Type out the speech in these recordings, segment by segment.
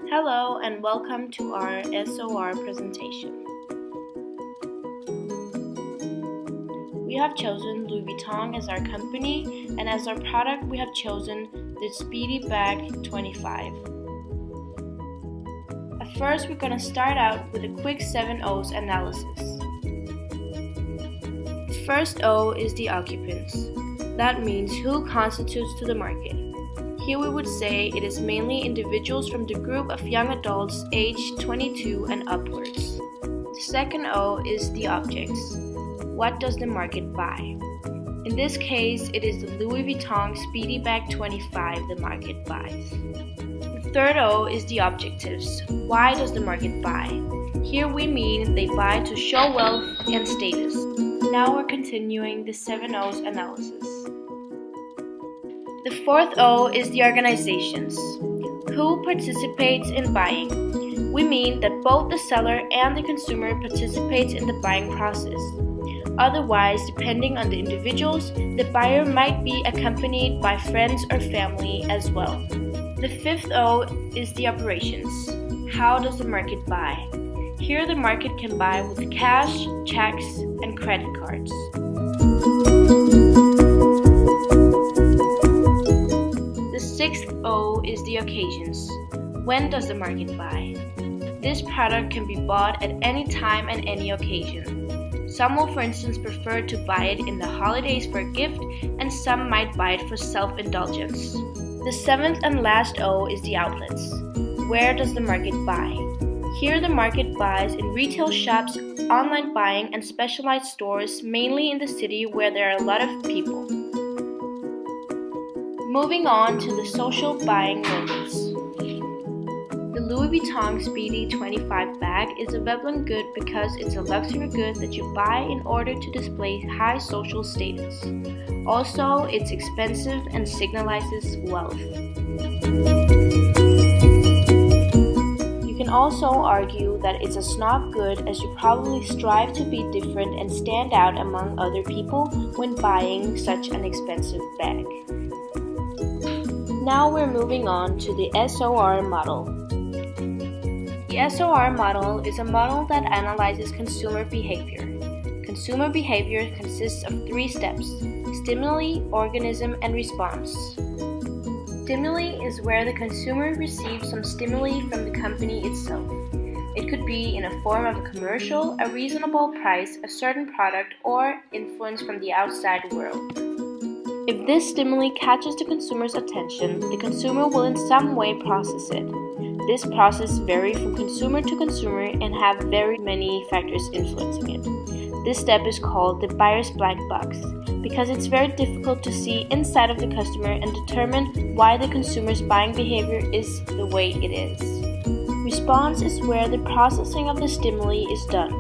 Hello and welcome to our SOR presentation. We have chosen Louis Vuitton as our company, and as our product we have chosen the Speedy Bag 25. At first we're going to start out with a quick 7 O's analysis. The first O is the occupants. That means who constitutes to the market. Here we would say it is mainly individuals from the group of young adults aged 22 and upwards. The second O is the objects. What does the market buy? In this case, it is the Louis Vuitton Speedy Bag 25 the market buys. The third O is the objectives. Why does the market buy? Here we mean they buy to show wealth and status. Now we're continuing the 7 O's analysis. The fourth O is the organizations. Who participates in buying? We mean that both the seller and the consumer participates in the buying process. Otherwise, depending on the individuals, the buyer might be accompanied by friends or family as well. The fifth O is the operations. How does the market buy? Here the market can buy with cash, checks, and credit cards. The sixth O is the occasions. When does the market buy? This product can be bought at any time and any occasion. Some will, for instance, prefer to buy it in the holidays for a gift, and some might buy it for self-indulgence. The seventh and last O is the outlets. Where does the market buy? Here the market buys in retail shops, online buying, and specialized stores, mainly in the city where there are a lot of people. Moving on to the social buying moments. The Louis Vuitton Speedy 25 bag is a Veblen good because it's a luxury good that you buy in order to display high social status. Also, it's expensive and signalizes wealth. You can also argue that it's a snob good as you probably strive to be different and stand out among other people when buying such an expensive bag. Now we're moving on to the SOR model. The SOR model is a model that analyzes consumer behavior. Consumer behavior consists of 3 steps: stimuli, organism, and response. Stimuli is where the consumer receives some stimuli from the company itself. It could be in a form of a commercial, a reasonable price, a certain product, or influence from the outside world. If this stimuli catches the consumer's attention, the consumer will in some way process it. This process varies from consumer to consumer and have very many factors influencing it. This step is called the buyer's black box because it's very difficult to see inside of the customer and determine why the consumer's buying behavior is the way it is. Response is where the processing of the stimuli is done.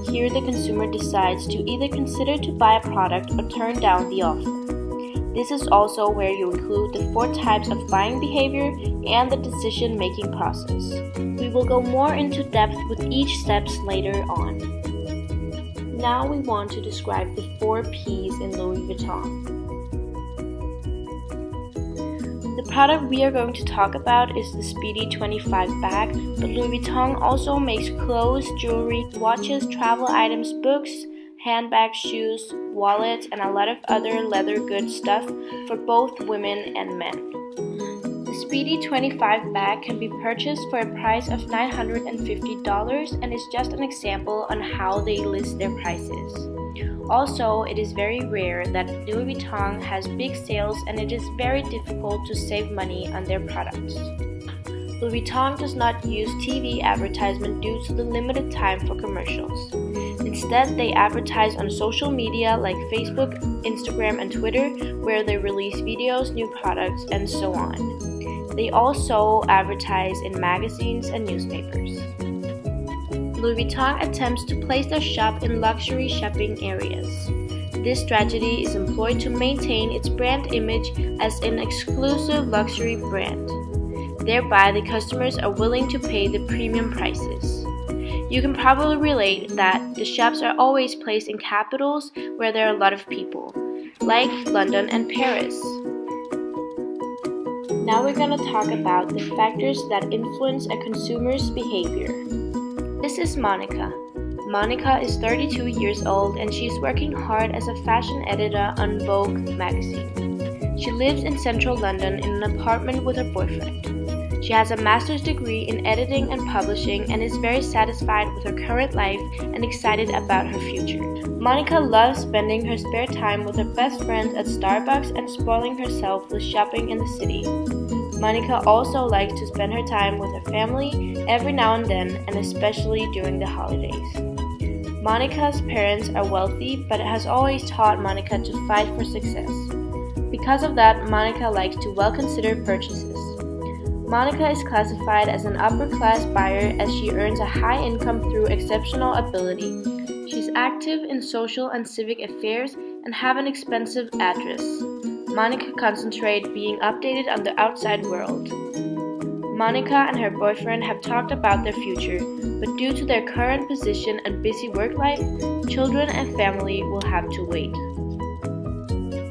Here the consumer decides to either consider to buy a product or turn down the offer. This is also where you include the 4 types of buying behavior and the decision-making process. We will go more into depth with each steps later on. Now we want to describe the 4 P's in Louis Vuitton. The product we are going to talk about is the Speedy 25 bag, but Louis Vuitton also makes clothes, jewelry, watches, travel items, books, handbags, shoes, wallets, and a lot of other leather good stuff for both women and men. The Speedy 25 bag can be purchased for a price of $950 and is just an example on how they list their prices. Also, it is very rare that Louis Vuitton has big sales and it is very difficult to save money on their products. Louis Vuitton does not use TV advertisement due to the limited time for commercials. Instead, they advertise on social media like Facebook, Instagram, and Twitter, where they release videos, new products, and so on. They also advertise in magazines and newspapers. Louis Vuitton attempts to place their shop in luxury shopping areas. This strategy is employed to maintain its brand image as an exclusive luxury brand. Thereby, the customers are willing to pay the premium prices. You can probably relate that the shops are always placed in capitals where there are a lot of people, like London and Paris. Now we're going to talk about the factors that influence a consumer's behavior. This is Monica. Monica is 32 years old and she's working hard as a fashion editor on Vogue magazine. She lives in central London in an apartment with her boyfriend. She has a master's degree in editing and publishing and is very satisfied with her current life and excited about her future. Monica loves spending her spare time with her best friends at Starbucks and spoiling herself with shopping in the city. Monica also likes to spend her time with her family every now and then, and especially during the holidays. Monica's parents are wealthy, but has always taught Monica to fight for success. Because of that, Monica likes to well-considered purchases. Monica is classified as an upper-class buyer as she earns a high income through exceptional ability. She's active in social and civic affairs and have an expensive address. Monica concentrates being updated on the outside world. Monica and her boyfriend have talked about their future, but due to their current position and busy work life, children and family will have to wait.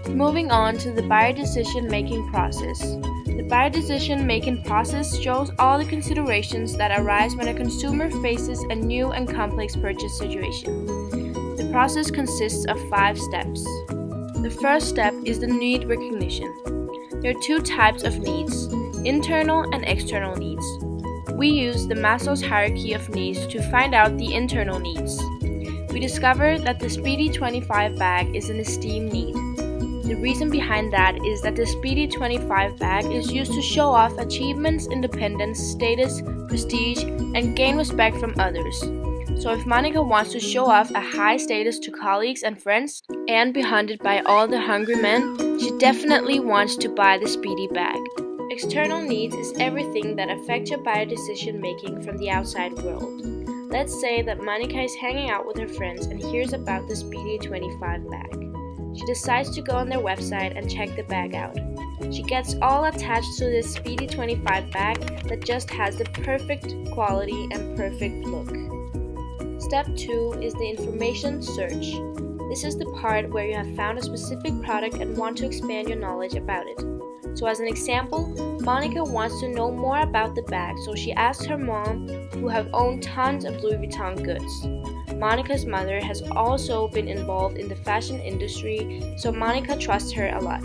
Moving on to the buyer decision-making process. The buyer decision-making process shows all the considerations that arise when a consumer faces a new and complex purchase situation. The process consists of 5 steps. The first step is the need recognition. There are 2 types of needs, internal and external needs. We use the Maslow's hierarchy of needs to find out the internal needs. We discovered that the Speedy 25 bag is an esteem need. The reason behind that is that the Speedy 25 bag is used to show off achievements, independence, status, prestige, and gain respect from others. So if Monica wants to show off a high status to colleagues and friends and be hunted by all the hungry men, she definitely wants to buy the Speedy bag. External needs is everything that affects your buyer decision making from the outside world. Let's say that Monica is hanging out with her friends and hears about the Speedy 25 bag. She decides to go on their website and check the bag out. She gets all attached to this Speedy 25 bag that just has the perfect quality and perfect look. Step 2 is the information search. This is the part where you have found a specific product and want to expand your knowledge about it. So as an example, Monica wants to know more about the bag, so she asks her mom, who have owned tons of Louis Vuitton goods. Monica's mother has also been involved in the fashion industry, so Monica trusts her a lot.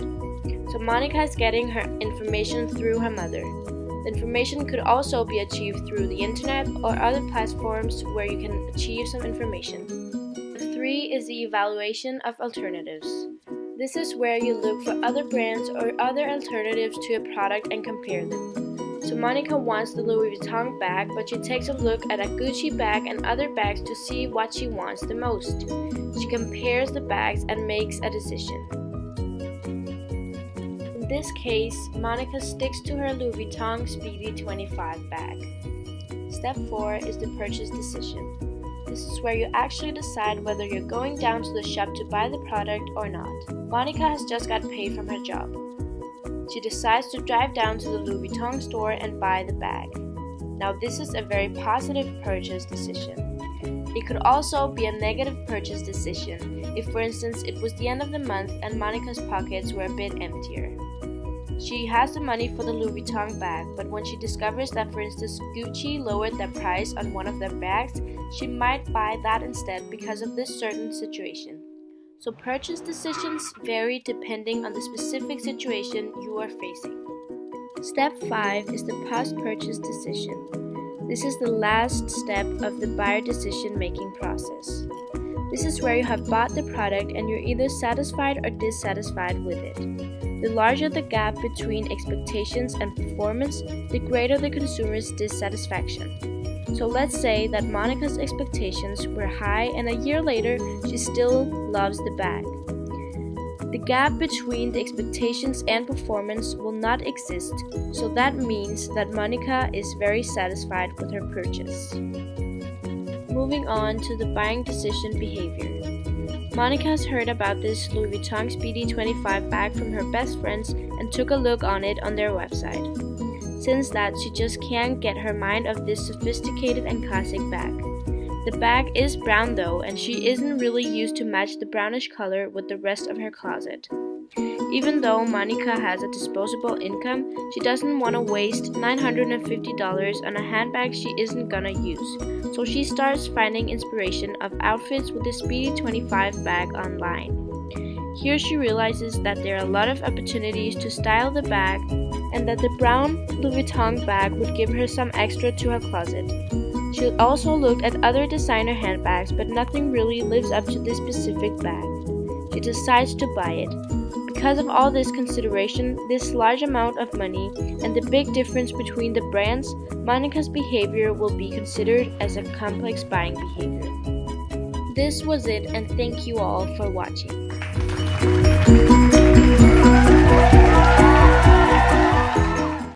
So Monica is getting her information through her mother. The information could also be achieved through the internet or other platforms where you can achieve some information. 3 is the evaluation of alternatives. This is where you look for other brands or other alternatives to a product and compare them. So Monica wants the Louis Vuitton bag, but she takes a look at a Gucci bag and other bags to see what she wants the most. She compares the bags and makes a decision. In this case, Monica sticks to her Louis Vuitton Speedy 25 bag. Step 4 is the purchase decision. This is where you actually decide whether you're going down to the shop to buy the product or not. Monica has just got paid from her job. She decides to drive down to the Louis Vuitton store and buy the bag. Now this is a very positive purchase decision. It could also be a negative purchase decision if, for instance, it was the end of the month and Monica's pockets were a bit emptier. She has the money for the Louis Vuitton bag, but when she discovers that, for instance, Gucci lowered their price on one of their bags, she might buy that instead because of this certain situation. So purchase decisions vary depending on the specific situation you are facing. Step 5 is the post-purchase decision. This is the last step of the buyer decision-making process. This is where you have bought the product and you're either satisfied or dissatisfied with it. The larger the gap between expectations and performance, the greater the consumer's dissatisfaction. So let's say that Monica's expectations were high and a year later she still loves the bag. The gap between the expectations and performance will not exist, so that means that Monica is very satisfied with her purchase. Moving on to the buying decision behavior. Monica has heard about this Louis Vuitton Speedy 25 bag from her best friends and took a look on it on their website. Since that, she just can't get her mind off this sophisticated and classic bag. The bag is brown though, and she isn't really used to match the brownish color with the rest of her closet. Even though Monica has a disposable income, she doesn't want to waste $950 on a handbag she isn't gonna use, so she starts finding inspiration of outfits with the Speedy 25 bag online. Here she realizes that there are a lot of opportunities to style the bag and that the brown Louis Vuitton bag would give her some extra to her closet. She also looked at other designer handbags, but nothing really lives up to this specific bag. She decides to buy it. Because of all this consideration, this large amount of money, and the big difference between the brands, Monica's behavior will be considered as a complex buying behavior. This was it, and thank you all for watching.